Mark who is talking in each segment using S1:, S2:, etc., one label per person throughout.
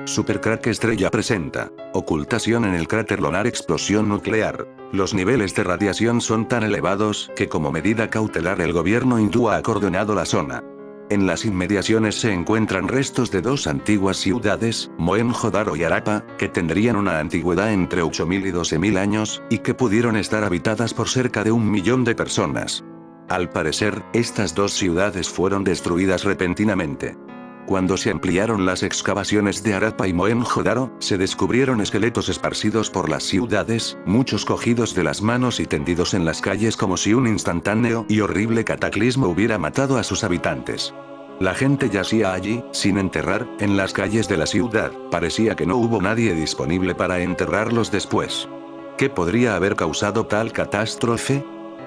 S1: Supercrack Estrella presenta. Ocultación en el cráter lunar, explosión nuclear. Los niveles de radiación son tan elevados que como medida cautelar el gobierno hindú ha acordonado la zona. En las inmediaciones se encuentran restos de dos antiguas ciudades, Mohenjo-Daro y Harappa, que tendrían una antigüedad entre 8.000 y 12.000 años, y que pudieron estar habitadas por cerca de 1 millón de personas. Al parecer, estas dos ciudades fueron destruidas repentinamente. Cuando se ampliaron las excavaciones de Harappa y Mohenjo-Daro, se descubrieron esqueletos esparcidos por las ciudades, muchos cogidos de las manos y tendidos en las calles como si un instantáneo y horrible cataclismo hubiera matado a sus habitantes. La gente yacía allí, sin enterrar, en las calles de la ciudad, parecía que no hubo nadie disponible para enterrarlos después. ¿Qué podría haber causado tal catástrofe?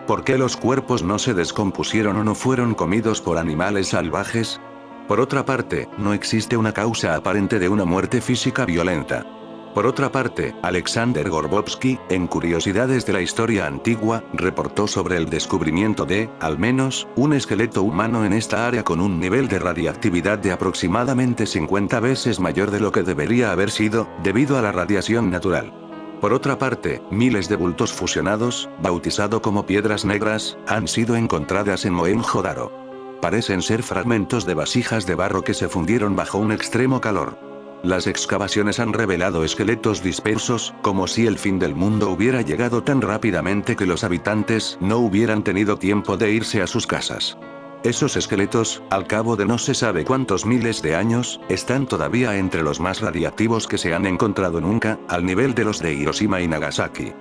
S1: ¿Por qué los cuerpos no se descompusieron o no fueron comidos por animales salvajes? Por otra parte, no existe una causa aparente de una muerte física violenta. Por otra parte, Alexander Gorbovsky, en Curiosidades de la Historia Antigua, reportó sobre el descubrimiento de, al menos, un esqueleto humano en esta área con un nivel de radiactividad de aproximadamente 50 veces mayor de lo que debería haber sido, debido a la radiación natural. Por otra parte, miles de bultos fusionados, bautizado como piedras negras, han sido encontradas en Mohenjo-Daro. Parecen ser fragmentos de vasijas de barro que se fundieron bajo un extremo calor. Las excavaciones han revelado esqueletos dispersos, como si el fin del mundo hubiera llegado tan rápidamente que los habitantes no hubieran tenido tiempo de irse a sus casas. Esos esqueletos, al cabo de no se sabe cuántos miles de años, están todavía entre los más radiactivos que se han encontrado nunca, al nivel de los de Hiroshima y Nagasaki.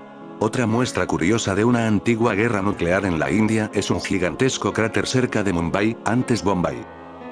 S1: Otra muestra curiosa de una antigua guerra nuclear en la India es un gigantesco cráter cerca de Mumbai, antes Bombay.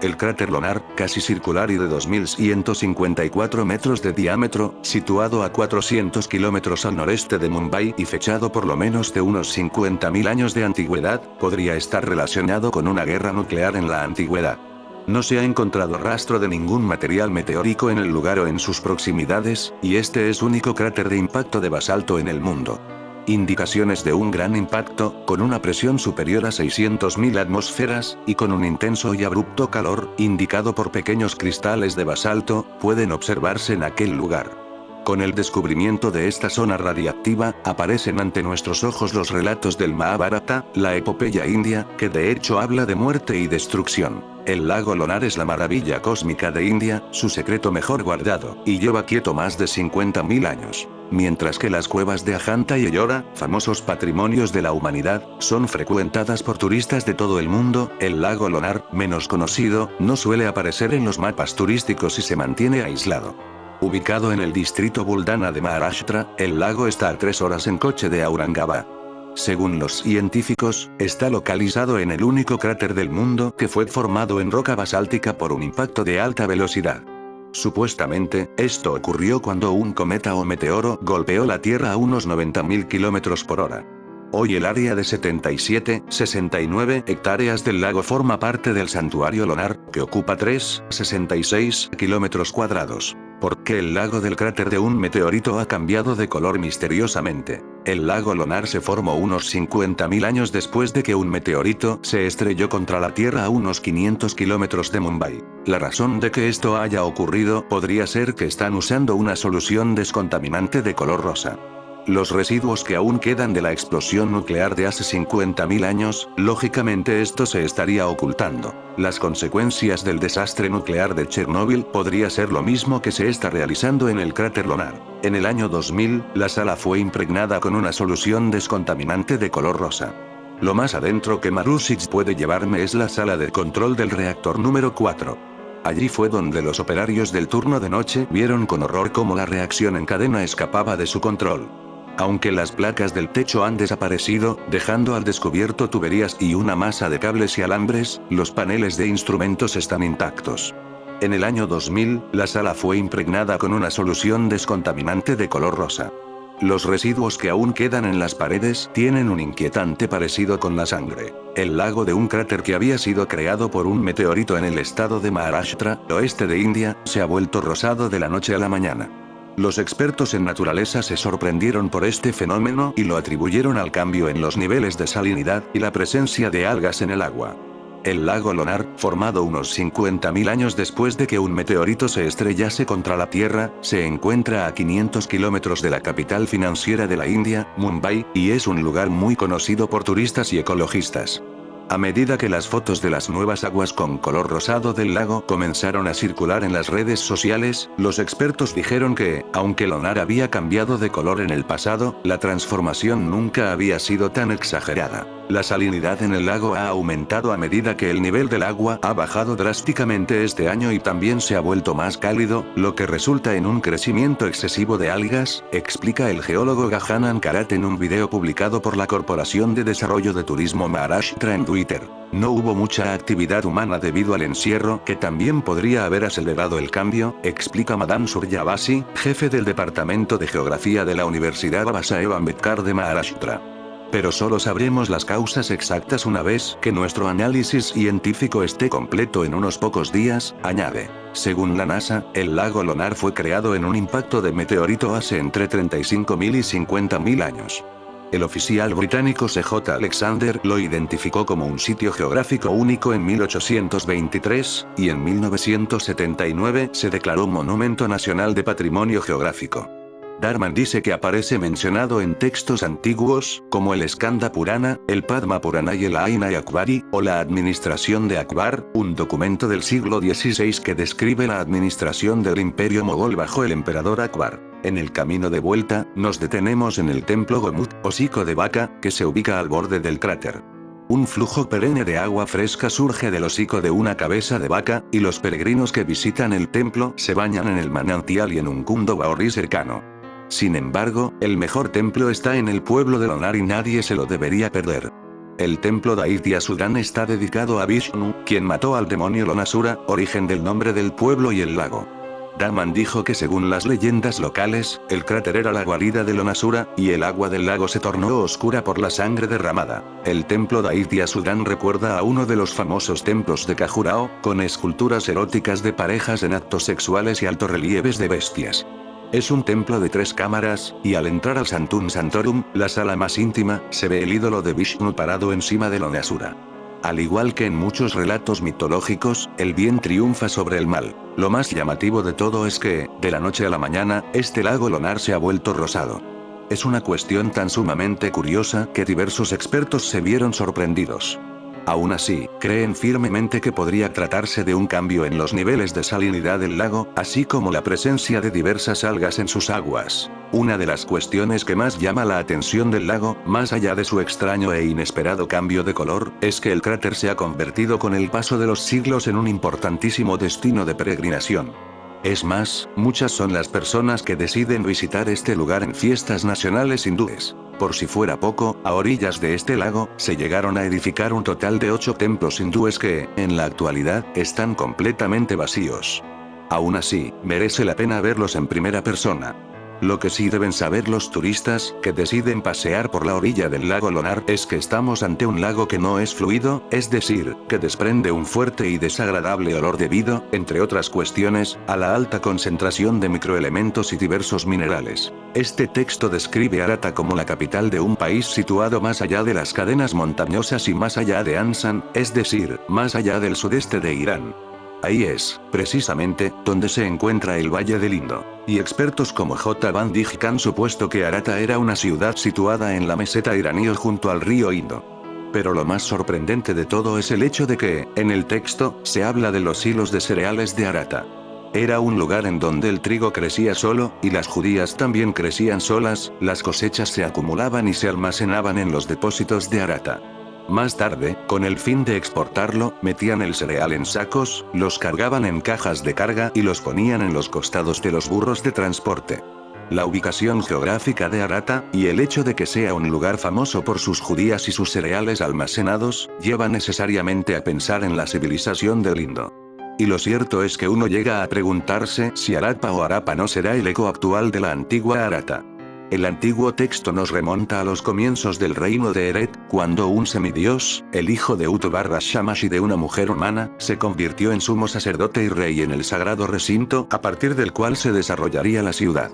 S1: El cráter lunar, casi circular y de 2.154 metros de diámetro, situado a 400 kilómetros al noreste de Mumbai y fechado por lo menos de unos 50.000 años de antigüedad, podría estar relacionado con una guerra nuclear en la antigüedad. No se ha encontrado rastro de ningún material meteórico en el lugar o en sus proximidades, y este es único cráter de impacto de basalto en el mundo. Indicaciones de un gran impacto, con una presión superior a 600.000 atmósferas, y con un intenso y abrupto calor, indicado por pequeños cristales de basalto, pueden observarse en aquel lugar. Con el descubrimiento de esta zona radiactiva, aparecen ante nuestros ojos los relatos del Mahabharata, la epopeya india, que de hecho habla de muerte y destrucción. El lago lunar es la maravilla cósmica de India, su secreto mejor guardado, y lleva quieto más de 50.000 años. Mientras que las cuevas de Ajanta y Ellora, famosos patrimonios de la humanidad, son frecuentadas por turistas de todo el mundo, el lago lunar, menos conocido, no suele aparecer en los mapas turísticos y se mantiene aislado. Ubicado en el distrito Buldana de Maharashtra, el lago está a 3 horas en coche de Aurangabad. Según los científicos, está localizado en el único cráter del mundo que fue formado en roca basáltica por un impacto de alta velocidad. Supuestamente, esto ocurrió cuando un cometa o meteoro golpeó la Tierra a unos 90.000 kilómetros por hora. Hoy el área de 69 hectáreas del lago forma parte del santuario lunar, que ocupa 3,66 kilómetros cuadrados. ¿Por qué el lago del cráter de un meteorito ha cambiado de color misteriosamente? El lago lunar se formó unos 50.000 años después de que un meteorito se estrelló contra la Tierra a unos 500 kilómetros de Mumbai. La razón de que esto haya ocurrido podría ser que están usando una solución descontaminante de color rosa. Los residuos que aún quedan de la explosión nuclear de hace 50.000 años, lógicamente esto se estaría ocultando. Las consecuencias del desastre nuclear de Chernóbil podría ser lo mismo que se está realizando en el cráter lunar. En el año 2000, la sala fue impregnada con una solución descontaminante de color rosa. Lo más adentro que Marusic puede llevarme es la sala de control del reactor número 4. Allí fue donde los operarios del turno de noche vieron con horror cómo la reacción en cadena escapaba de su control. Aunque las placas del techo han desaparecido, dejando al descubierto tuberías y una masa de cables y alambres, los paneles de instrumentos están intactos. En el año 2000, la sala fue impregnada con una solución descontaminante de color rosa. Los residuos que aún quedan en las paredes tienen un inquietante parecido con la sangre. El lago de un cráter que había sido creado por un meteorito en el estado de Maharashtra, oeste de India, se ha vuelto rosado de la noche a la mañana. Los expertos en naturaleza se sorprendieron por este fenómeno y lo atribuyeron al cambio en los niveles de salinidad y la presencia de algas en el agua. El lago Lonar, formado unos 50.000 años después de que un meteorito se estrellase contra la Tierra, se encuentra a 500 kilómetros de la capital financiera de la India, Mumbai, y es un lugar muy conocido por turistas y ecologistas. A medida que las fotos de las nuevas aguas con color rosado del lago comenzaron a circular en las redes sociales, los expertos dijeron que, aunque Lonar había cambiado de color en el pasado, la transformación nunca había sido tan exagerada. La salinidad en el lago ha aumentado a medida que el nivel del agua ha bajado drásticamente este año y también se ha vuelto más cálido, lo que resulta en un crecimiento excesivo de algas, explica el geólogo Gajanan Karat en un video publicado por la Corporación de Desarrollo de Turismo Maharashtra en Twitter. No hubo mucha actividad humana debido al encierro, que también podría haber acelerado el cambio, explica Madan Suryavasi, jefe del Departamento de Geografía de la Universidad Babasaheb Ambedkar de Maharashtra. Pero solo sabremos las causas exactas una vez que nuestro análisis científico esté completo en unos pocos días, añade. Según la NASA, el lago Lonar fue creado en un impacto de meteorito hace entre 35.000 y 50.000 años. El oficial británico C.J. Alexander lo identificó como un sitio geográfico único en 1823, y en 1979 se declaró Monumento Nacional de Patrimonio Geográfico. Dharman dice que aparece mencionado en textos antiguos, como el Skanda Purana, el Padma Purana y el Aina Akbari, o la Administración de Akbar, un documento del siglo XVI que describe la administración del imperio mogol bajo el emperador Akbar. En el camino de vuelta, nos detenemos en el templo Gomut, hocico de vaca, que se ubica al borde del cráter. Un flujo perenne de agua fresca surge del hocico de una cabeza de vaca, y los peregrinos que visitan el templo se bañan en el manantial y en un kundo baorri cercano. Sin embargo, el mejor templo está en el pueblo de Lonar y nadie se lo debería perder. El templo Daityasudhan está dedicado a Vishnu, quien mató al demonio Lonasura, origen del nombre del pueblo y el lago. Daman dijo que según las leyendas locales, el cráter era la guarida de Lonasura, y el agua del lago se tornó oscura por la sangre derramada. El templo Daityasudhan recuerda a uno de los famosos templos de Khajuraho, con esculturas eróticas de parejas en actos sexuales y altorrelieves de bestias. Es un templo de 3 cámaras, y al entrar al Santum Santorum, la sala más íntima, se ve el ídolo de Vishnu parado encima de Lonasura. Al igual que en muchos relatos mitológicos, el bien triunfa sobre el mal. Lo más llamativo de todo es que, de la noche a la mañana, este lago Lonar se ha vuelto rosado. Es una cuestión tan sumamente curiosa que diversos expertos se vieron sorprendidos. Aún así, creen firmemente que podría tratarse de un cambio en los niveles de salinidad del lago, así como la presencia de diversas algas en sus aguas. Una de las cuestiones que más llama la atención del lago, más allá de su extraño e inesperado cambio de color, es que el cráter se ha convertido con el paso de los siglos en un importantísimo destino de peregrinación. Es más, muchas son las personas que deciden visitar este lugar en fiestas nacionales hindúes. Por si fuera poco, a orillas de este lago, se llegaron a edificar un total de 8 templos hindúes que, en la actualidad, están completamente vacíos. Aún así, merece la pena verlos en primera persona. Lo que sí deben saber los turistas, que deciden pasear por la orilla del lago Lonar, es que estamos ante un lago que no es fluido, es decir, que desprende un fuerte y desagradable olor debido, entre otras cuestiones, a la alta concentración de microelementos y diversos minerales. Este texto describe Arata como la capital de un país situado más allá de las cadenas montañosas y más allá de Ansan, es decir, más allá del sudeste de Irán. Ahí es, precisamente, donde se encuentra el Valle del Indo. Y expertos como J. Van Dijk han supuesto que Arata era una ciudad situada en la meseta iraní junto al río Indo. Pero lo más sorprendente de todo es el hecho de que, en el texto, se habla de los hilos de cereales de Arata. Era un lugar en donde el trigo crecía solo, y las judías también crecían solas, las cosechas se acumulaban y se almacenaban en los depósitos de Arata. Más tarde, con el fin de exportarlo, metían el cereal en sacos, los cargaban en cajas de carga y los ponían en los costados de los burros de transporte. La ubicación geográfica de Arata, y el hecho de que sea un lugar famoso por sus judías y sus cereales almacenados, lleva necesariamente a pensar en la civilización del Indo. Y lo cierto es que uno llega a preguntarse si Harappa o Harappa no será el eco actual de la antigua Arata. El antiguo texto nos remonta a los comienzos del reino de Eret, cuando un semidios, el hijo de Utu-Barra Shamash y de una mujer humana, se convirtió en sumo sacerdote y rey en el sagrado recinto, a partir del cual se desarrollaría la ciudad.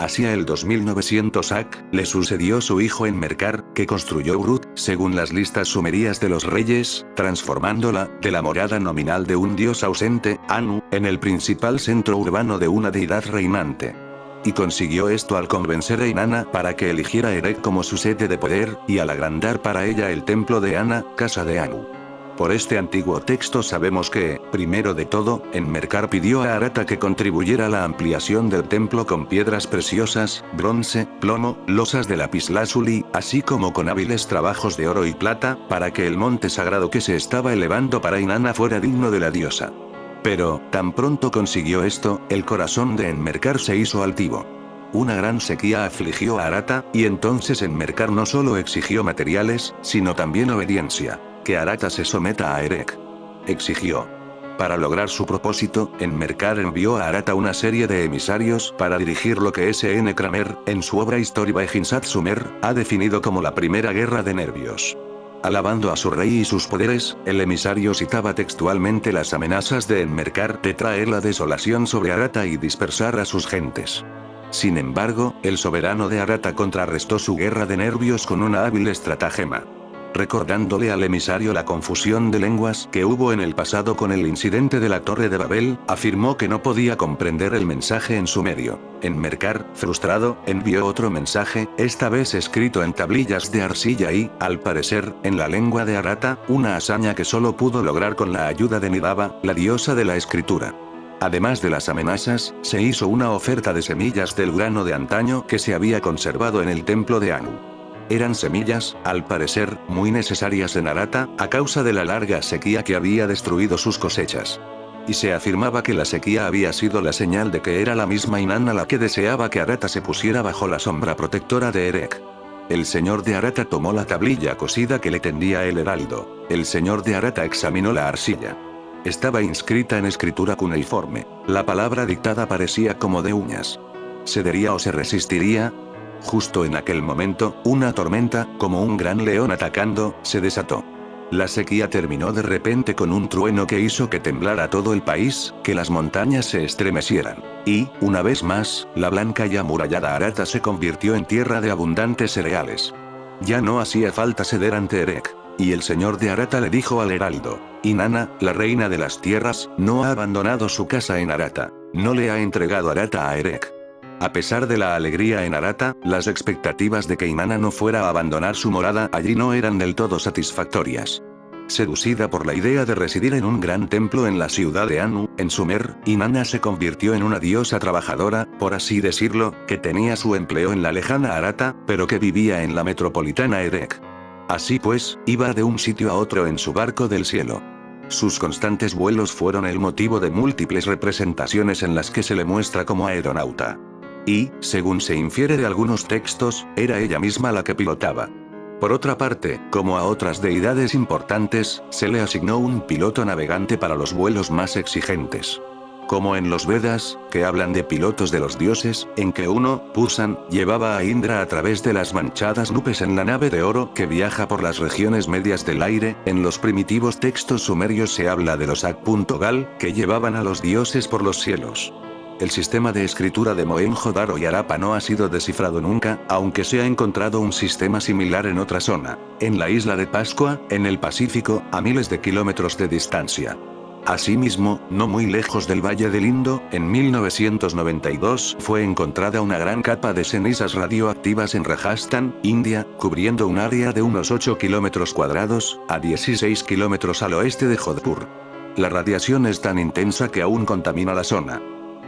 S1: Hacia el 2900 AC, le sucedió su hijo Enmerkar, que construyó Uruk, según las listas sumerias de los reyes, transformándola, de la morada nominal de un dios ausente, Anu, en el principal centro urbano de una deidad reinante. Y consiguió esto al convencer a Inanna para que eligiera Erech como su sede de poder, y al agrandar para ella el templo de Ana, casa de Anu. Por este antiguo texto sabemos que, primero de todo, Enmerkar pidió a Arata que contribuyera a la ampliación del templo con piedras preciosas, bronce, plomo, losas de lapislázuli, así como con hábiles trabajos de oro y plata, para que el monte sagrado que se estaba elevando para Inanna fuera digno de la diosa. Pero, tan pronto consiguió esto, el corazón de Enmerkar se hizo altivo. Una gran sequía afligió a Arata, y entonces Enmerkar no solo exigió materiales, sino también obediencia. Que Arata se someta a Erech. Exigió. Para lograr su propósito, Enmerkar envió a Arata una serie de emisarios para dirigir lo que S.N. Kramer, en su obra History by Hinsat Sumer, ha definido como la primera guerra de nervios. Alabando a su rey y sus poderes, el emisario citaba textualmente las amenazas de Enmerkar de traer la desolación sobre Arata y dispersar a sus gentes. Sin embargo, el soberano de Arata contrarrestó su guerra de nervios con una hábil estratagema. Recordándole al emisario la confusión de lenguas que hubo en el pasado con el incidente de la Torre de Babel, afirmó que no podía comprender el mensaje en sumerio. Enmerkar, frustrado, envió otro mensaje, esta vez escrito en tablillas de arcilla y, al parecer, en la lengua de Arata, una hazaña que solo pudo lograr con la ayuda de Nidaba, la diosa de la escritura. Además de las amenazas, se hizo una oferta de semillas del grano de antaño que se había conservado en el templo de Anu. Eran semillas, al parecer, muy necesarias en Arata, a causa de la larga sequía que había destruido sus cosechas. Y se afirmaba que la sequía había sido la señal de que era la misma Inanna la que deseaba que Arata se pusiera bajo la sombra protectora de Erech. El señor de Arata tomó la tablilla cosida que le tendía el heraldo. El señor de Arata examinó la arcilla. Estaba inscrita en escritura cuneiforme. La palabra dictada parecía como de uñas. ¿Cedería o se resistiría? Justo en aquel momento, una tormenta, como un gran león atacando, se desató. La sequía terminó de repente con un trueno que hizo que temblara todo el país, que las montañas se estremecieran. Y, una vez más, la blanca y amurallada Arata se convirtió en tierra de abundantes cereales. Ya no hacía falta ceder ante Erech. Y el señor de Arata le dijo al heraldo: Inanna, la reina de las tierras, no ha abandonado su casa en Arata. No le ha entregado Arata a Erech. A pesar de la alegría en Arata, las expectativas de que Inanna no fuera a abandonar su morada allí no eran del todo satisfactorias. Seducida por la idea de residir en un gran templo en la ciudad de Anu, en Sumer, Inanna se convirtió en una diosa trabajadora, por así decirlo, que tenía su empleo en la lejana Arata, pero que vivía en la metropolitana Erech. Así pues, iba de un sitio a otro en su barco del cielo. Sus constantes vuelos fueron el motivo de múltiples representaciones en las que se le muestra como aeronauta. Y, según se infiere de algunos textos, era ella misma la que pilotaba. Por otra parte, como a otras deidades importantes, se le asignó un piloto navegante para los vuelos más exigentes. Como en los Vedas, que hablan de pilotos de los dioses, en que uno, Pusan, llevaba a Indra a través de las manchadas nubes en la nave de oro que viaja por las regiones medias del aire, en los primitivos textos sumerios se habla de los Ak.gal, que llevaban a los dioses por los cielos. El sistema de escritura de Mohenjo-Daro y Harappa no ha sido descifrado nunca, aunque se ha encontrado un sistema similar en otra zona, en la isla de Pascua, en el Pacífico, a miles de kilómetros de distancia. Asimismo, no muy lejos del Valle del Indo, en 1992 fue encontrada una gran capa de cenizas radioactivas en Rajasthan, India, cubriendo un área de unos 8 kilómetros cuadrados, a 16 kilómetros al oeste de Jodhpur. La radiación es tan intensa que aún contamina la zona.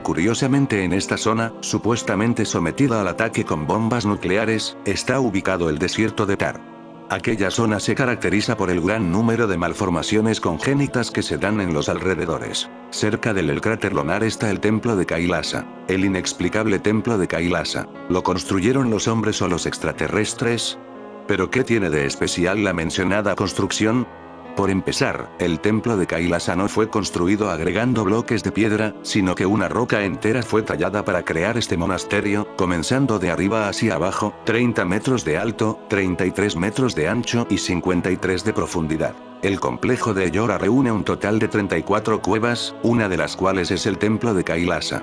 S1: Curiosamente, en esta zona, supuestamente sometida al ataque con bombas nucleares, está ubicado el desierto de Thar. Aquella zona se caracteriza por el gran número de malformaciones congénitas que se dan en los alrededores. Cerca del cráter lunar está el templo de Kailasa, el inexplicable templo de Kailasa. ¿Lo construyeron los hombres o los extraterrestres? ¿Pero qué tiene de especial la mencionada construcción? Por empezar, el templo de Kailasa no fue construido agregando bloques de piedra, sino que una roca entera fue tallada para crear este monasterio, comenzando de arriba hacia abajo, 30 metros de alto, 33 metros de ancho y 53 de profundidad. El complejo de Ellora reúne un total de 34 cuevas, una de las cuales es el templo de Kailasa.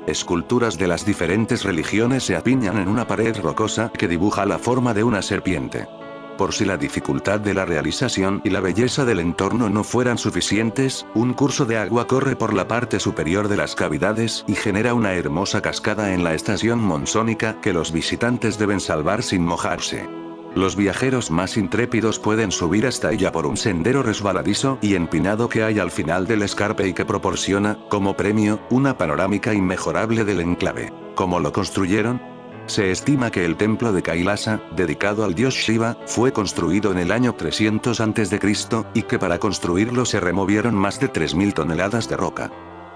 S1: Esculturas de las diferentes religiones se apiñan en una pared rocosa que dibuja la forma de una serpiente. Por si la dificultad de la realización y la belleza del entorno no fueran suficientes, un curso de agua corre por la parte superior de las cavidades y genera una hermosa cascada en la estación monzónica que los visitantes deben salvar sin mojarse. Los viajeros más intrépidos pueden subir hasta ella por un sendero resbaladizo y empinado que hay al final del escarpe y que proporciona, como premio, una panorámica inmejorable del enclave. ¿Cómo lo construyeron? Se estima que el templo de Kailasa, dedicado al dios Shiva, fue construido en el año 300 a.C., y que para construirlo se removieron más de 3.000 toneladas de roca.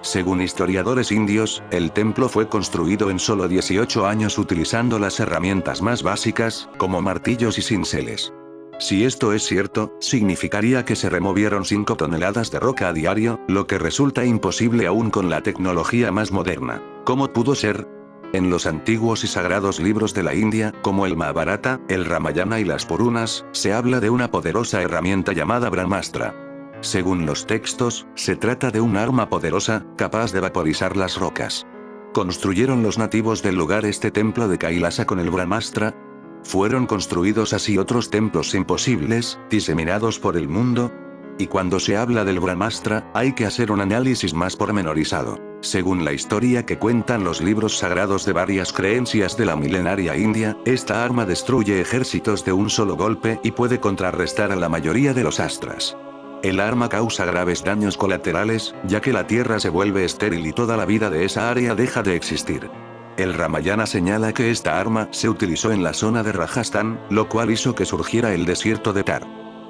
S1: Según historiadores indios, el templo fue construido en solo 18 años utilizando las herramientas más básicas, como martillos y cinceles. Si esto es cierto, significaría que se removieron 5 toneladas de roca a diario, lo que resulta imposible aún con la tecnología más moderna. ¿Cómo pudo ser? En los antiguos y sagrados libros de la India, como el Mahabharata, el Ramayana y las Purunas, se habla de una poderosa herramienta llamada Brahmastra. Según los textos, se trata de un arma poderosa, capaz de vaporizar las rocas. ¿Construyeron los nativos del lugar este templo de Kailasa con el Brahmastra? ¿Fueron construidos así otros templos imposibles, diseminados por el mundo? Y cuando se habla del Brahmastra, hay que hacer un análisis más pormenorizado. Según la historia que cuentan los libros sagrados de varias creencias de la milenaria India, esta arma destruye ejércitos de un solo golpe y puede contrarrestar a la mayoría de los astras. El arma causa graves daños colaterales, ya que la tierra se vuelve estéril y toda la vida de esa área deja de existir. El Ramayana señala que esta arma se utilizó en la zona de Rajasthan, lo cual hizo que surgiera el desierto de Thar.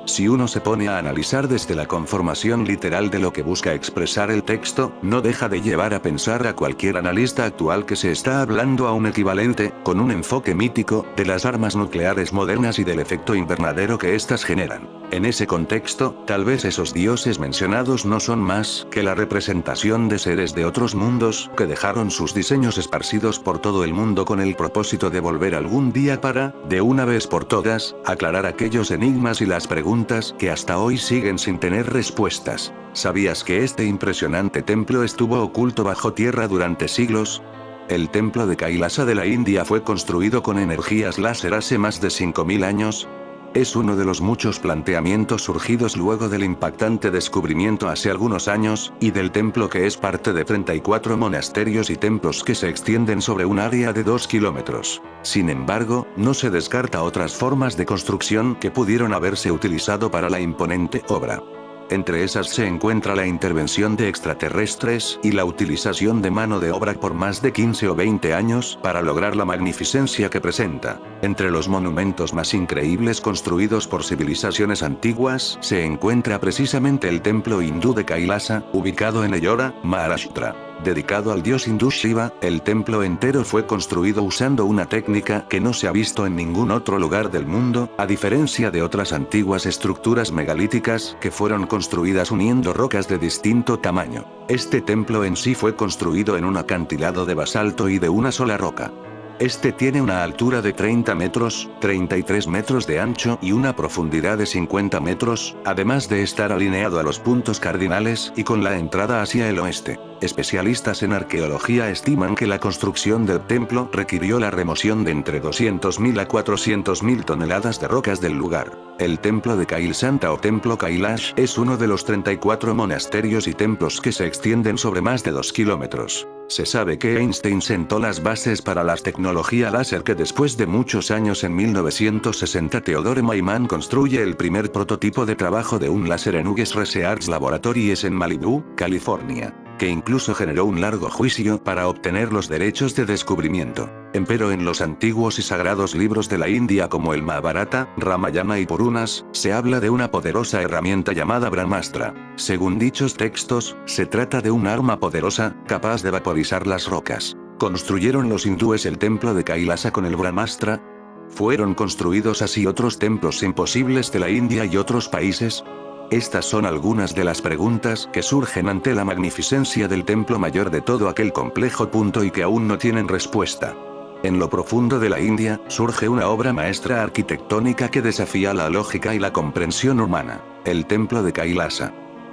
S1: Si uno se pone a analizar desde la conformación literal de lo que busca expresar el texto, no deja de llevar a pensar a cualquier analista actual que se está hablando a un equivalente, con un enfoque mítico, de las armas nucleares modernas y del efecto invernadero que éstas generan. En ese contexto, tal vez esos dioses mencionados no son más que la representación de seres de otros mundos que dejaron sus diseños esparcidos por todo el mundo con el propósito de volver algún día para, de una vez por todas, aclarar aquellos enigmas y las preguntas que hasta hoy siguen sin tener respuestas. ¿Sabías que este impresionante templo estuvo oculto bajo tierra durante siglos? El templo de Kailasa de la India fue construido con energías láser hace más de 5.000 años. Es uno de los muchos planteamientos surgidos luego del impactante descubrimiento hace algunos años, y del templo que es parte de 34 monasterios y templos que se extienden sobre un área de 2 kilómetros. Sin embargo, no se descarta otras formas de construcción que pudieron haberse utilizado para la imponente obra. Entre esas se encuentra la intervención de extraterrestres y la utilización de mano de obra por más de 15 o 20 años para lograr la magnificencia que presenta. Entre los monumentos más increíbles construidos por civilizaciones antiguas se encuentra precisamente el templo hindú de Kailasa, ubicado en Ellora, Maharashtra. Dedicado al dios hindú Shiva, el templo entero fue construido usando una técnica que no se ha visto en ningún otro lugar del mundo, a diferencia de otras antiguas estructuras megalíticas que fueron construidas uniendo rocas de distinto tamaño. Este templo en sí fue construido en un acantilado de basalto y de una sola roca. Este tiene una altura de 30 metros, 33 metros de ancho y una profundidad de 50 metros, además de estar alineado a los puntos cardinales y con la entrada hacia el oeste. Especialistas en arqueología estiman que la construcción del templo requirió la remoción de entre 200.000 a 400.000 toneladas de rocas del lugar. El templo de Kailsanta o templo Kailash es uno de los 34 monasterios y templos que se extienden sobre más de 2 kilómetros. Se sabe que Einstein sentó las bases para la tecnología láser que después de muchos años en 1960 Theodore Maiman construye el primer prototipo de trabajo de un láser en Hughes Research Laboratories en Malibu, California, que incluso generó un largo juicio para obtener los derechos de descubrimiento. Empero en los antiguos y sagrados libros de la India como el Mahabharata, Ramayana y Purunas, se habla de una poderosa herramienta llamada Brahmastra. Según dichos textos, se trata de un arma poderosa, capaz de vaporizar las rocas. ¿Construyeron los hindúes el templo de Kailasa con el Brahmastra? ¿Fueron construidos así otros templos imposibles de la India y otros países? Estas son algunas de las preguntas que surgen ante la magnificencia del templo mayor de todo aquel complejo punto y que aún no tienen respuesta. En lo profundo de la India, surge una obra maestra arquitectónica que desafía la lógica y la comprensión humana: el templo de Kailasa.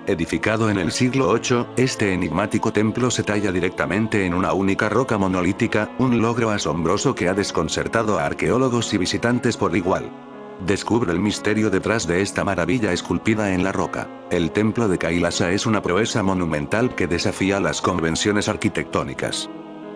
S1: Edificado en el siglo VIII, este enigmático templo se talla directamente en una única roca monolítica, un logro asombroso que ha desconcertado a arqueólogos y visitantes por igual. Descubre el misterio detrás de esta maravilla esculpida en la roca. El templo de Kailasa es una proeza monumental que desafía las convenciones arquitectónicas.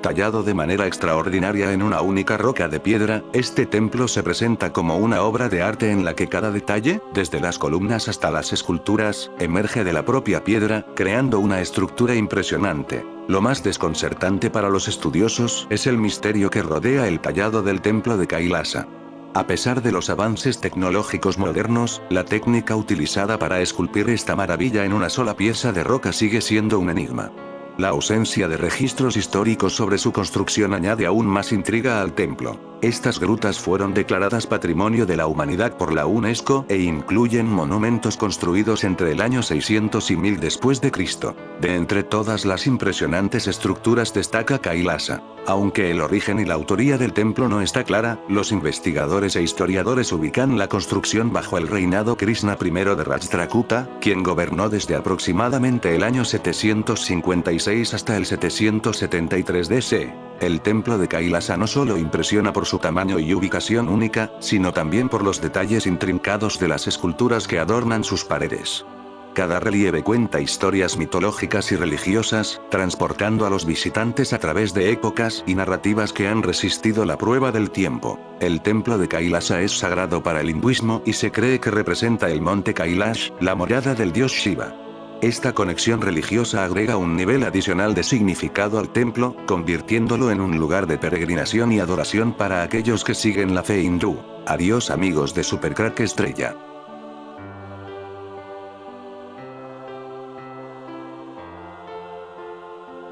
S1: Tallado de manera extraordinaria en una única roca de piedra, este templo se presenta como una obra de arte en la que cada detalle, desde las columnas hasta las esculturas, emerge de la propia piedra, creando una estructura impresionante. Lo más desconcertante para los estudiosos es el misterio que rodea el tallado del templo de Kailasa. A pesar de los avances tecnológicos modernos, la técnica utilizada para esculpir esta maravilla en una sola pieza de roca sigue siendo un enigma. La ausencia de registros históricos sobre su construcción añade aún más intriga al templo. Estas grutas fueron declaradas Patrimonio de la Humanidad por la UNESCO e incluyen monumentos construidos entre el año 600 y 1000 después de Cristo. De entre todas las impresionantes estructuras destaca Kailasa. Aunque el origen y la autoría del templo no está clara, los investigadores e historiadores ubican la construcción bajo el reinado Krishna I de Rashtrakuta, quien gobernó desde aproximadamente el año 756 hasta el 773 DC. El templo de Kailasa no solo impresiona por su tamaño y ubicación única, sino también por los detalles intrincados de las esculturas que adornan sus paredes. Cada relieve cuenta historias mitológicas y religiosas, transportando a los visitantes a través de épocas y narrativas que han resistido la prueba del tiempo. El templo de Kailasa es sagrado para el hinduismo y se cree que representa el monte Kailash, la morada del dios Shiva. Esta conexión religiosa agrega un nivel adicional de significado al templo, convirtiéndolo en un lugar de peregrinación y adoración para aquellos que siguen la fe hindú. Adiós amigos de Supercrack Estrella.